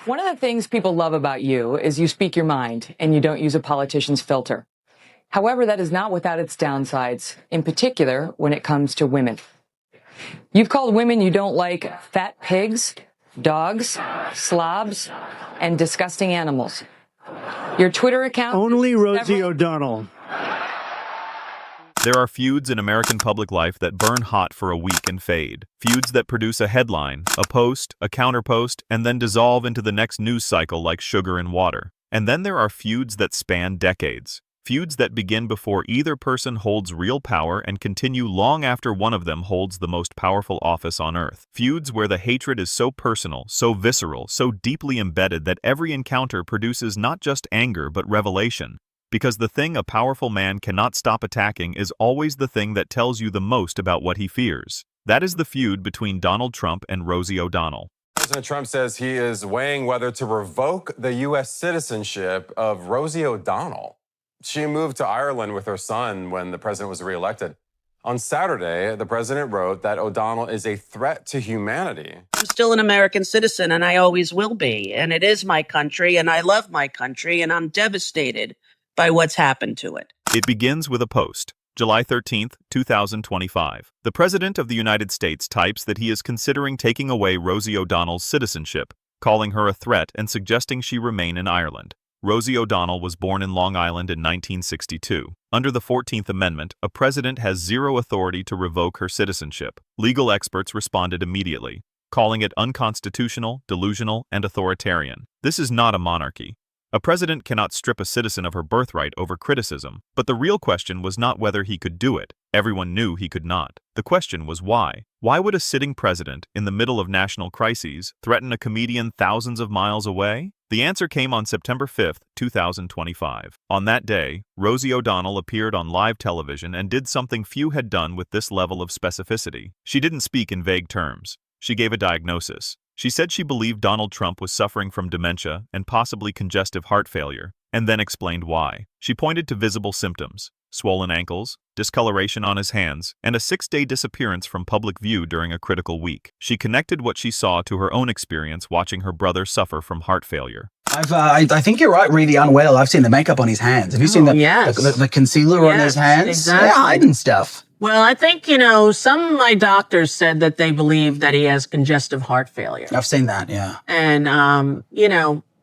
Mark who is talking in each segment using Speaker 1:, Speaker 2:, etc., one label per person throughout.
Speaker 1: One of the things people love about you is you speak your mind and you don't use a politician's filter. However, that is not without its downsides, in particular when it comes to women. You've called women you don't like fat pigs, dogs, slobs, and disgusting animals. Your Twitter account...
Speaker 2: Only Rosie O'Donnell.
Speaker 3: There are feuds in American public life that burn hot for a week and fade. Feuds that produce a headline, a post, a counterpost, and then dissolve into the next news cycle like sugar in water. And then there are feuds that span decades. Feuds that begin before either person holds real power and continue long after one of them holds the most powerful office on earth. Feuds where the hatred is so personal, so visceral, so deeply embedded that every encounter produces not just anger but revelation. Because the thing a powerful man cannot stop attacking is always the thing that tells you the most about what he fears. That is the feud between Donald Trump and Rosie O'Donnell.
Speaker 4: President Trump says he is weighing whether to revoke the U.S. citizenship of Rosie O'Donnell. She moved to Ireland with her son when the president was reelected. On Saturday, the president wrote that O'Donnell is a threat to humanity.
Speaker 5: I'm still an American citizen, and I always will be. And it is my country, and I love my country, and I'm devastated by what's happened to it.
Speaker 3: It begins with a post. July 13, 2025. The President of the United States types that he is considering taking away Rosie O'Donnell's citizenship, calling her a threat and suggesting she remain in Ireland. Rosie O'Donnell was born in Long Island in 1962. Under the 14th Amendment, a president has zero authority to revoke her citizenship. Legal experts responded immediately, calling it unconstitutional, delusional, and authoritarian. This is not a monarchy. A president cannot strip a citizen of her birthright over criticism, but the real question was not whether he could do it. Everyone knew he could not. The question was why. Why would a sitting president, in the middle of national crises, threaten a comedian thousands of miles away? The answer came on September 5, 2025. On that day, Rosie O'Donnell appeared on live television and did something few had done with this level of specificity. She didn't speak in vague terms. She gave a diagnosis. She said she believed Donald Trump was suffering from dementia and possibly congestive heart failure, and then explained why. She pointed to visible symptoms: swollen ankles, discoloration on his hands, and a 6-day disappearance from public view during a critical week. She connected what she saw to her own experience watching her brother suffer from heart failure.
Speaker 6: I think you're right, really unwell. I've seen the makeup on his hands. Have you seen the concealer on his hands?
Speaker 5: Exactly.
Speaker 6: Yeah, hiding stuff.
Speaker 5: Well, I think, some of my doctors said that they believe that he has congestive heart failure.
Speaker 6: I've seen that, yeah.
Speaker 5: And,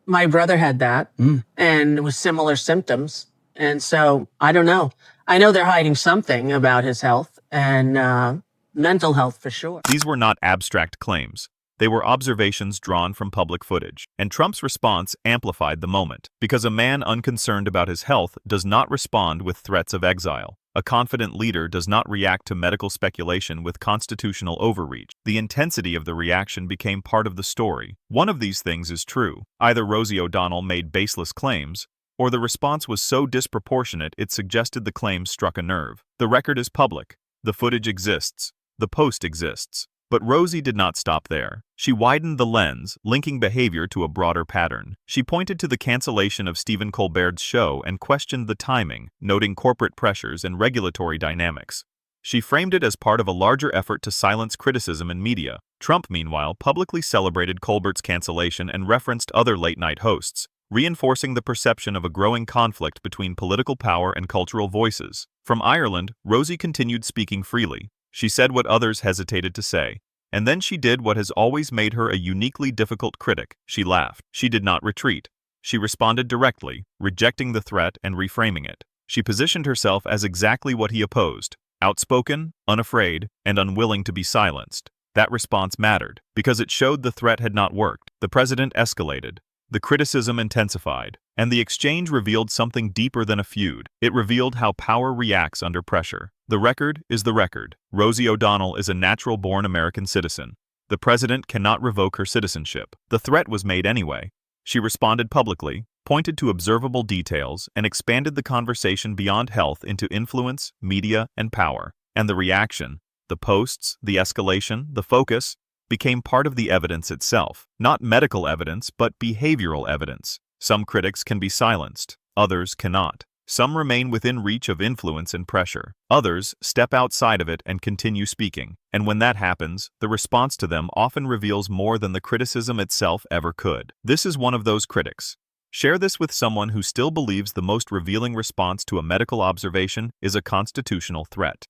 Speaker 5: my brother had that and it was similar symptoms. And so I don't know. I know they're hiding something about his health and mental health for sure.
Speaker 3: These were not abstract claims. They were observations drawn from public footage, and Trump's response amplified the moment, because a man unconcerned about his health does not respond with threats of exile. A confident leader does not react to medical speculation with constitutional overreach. The intensity of the reaction became part of the story. One of these things is true. Either Rosie O'Donnell made baseless claims, or the response was so disproportionate it suggested the claims struck a nerve. The record is public. The footage exists. The post exists. But Rosie did not stop there. She widened the lens, linking behavior to a broader pattern. She pointed to the cancellation of Stephen Colbert's show and questioned the timing, noting corporate pressures and regulatory dynamics. She framed it as part of a larger effort to silence criticism in media. Trump, meanwhile, publicly celebrated Colbert's cancellation and referenced other late-night hosts, reinforcing the perception of a growing conflict between political power and cultural voices. From Ireland, Rosie continued speaking freely. She said what others hesitated to say. And then she did what has always made her a uniquely difficult critic. She laughed. She did not retreat. She responded directly, rejecting the threat and reframing it. She positioned herself as exactly what he opposed: outspoken, unafraid, and unwilling to be silenced. That response mattered, because it showed the threat had not worked. The president escalated. The criticism intensified, and the exchange revealed something deeper than a feud. It revealed how power reacts under pressure. The record is the record. Rosie O'Donnell is a natural-born American citizen. The president cannot revoke her citizenship. The threat was made anyway. She responded publicly, pointed to observable details, and expanded the conversation beyond health into influence, media, and power. And the reaction, the posts, the escalation, the focus, became part of the evidence itself. Not medical evidence, but behavioral evidence. Some critics can be silenced, others cannot. Some remain within reach of influence and pressure. Others step outside of it and continue speaking. And when that happens, the response to them often reveals more than the criticism itself ever could. This is one of those critics. Share this with someone who still believes the most revealing response to a medical observation is a constitutional threat.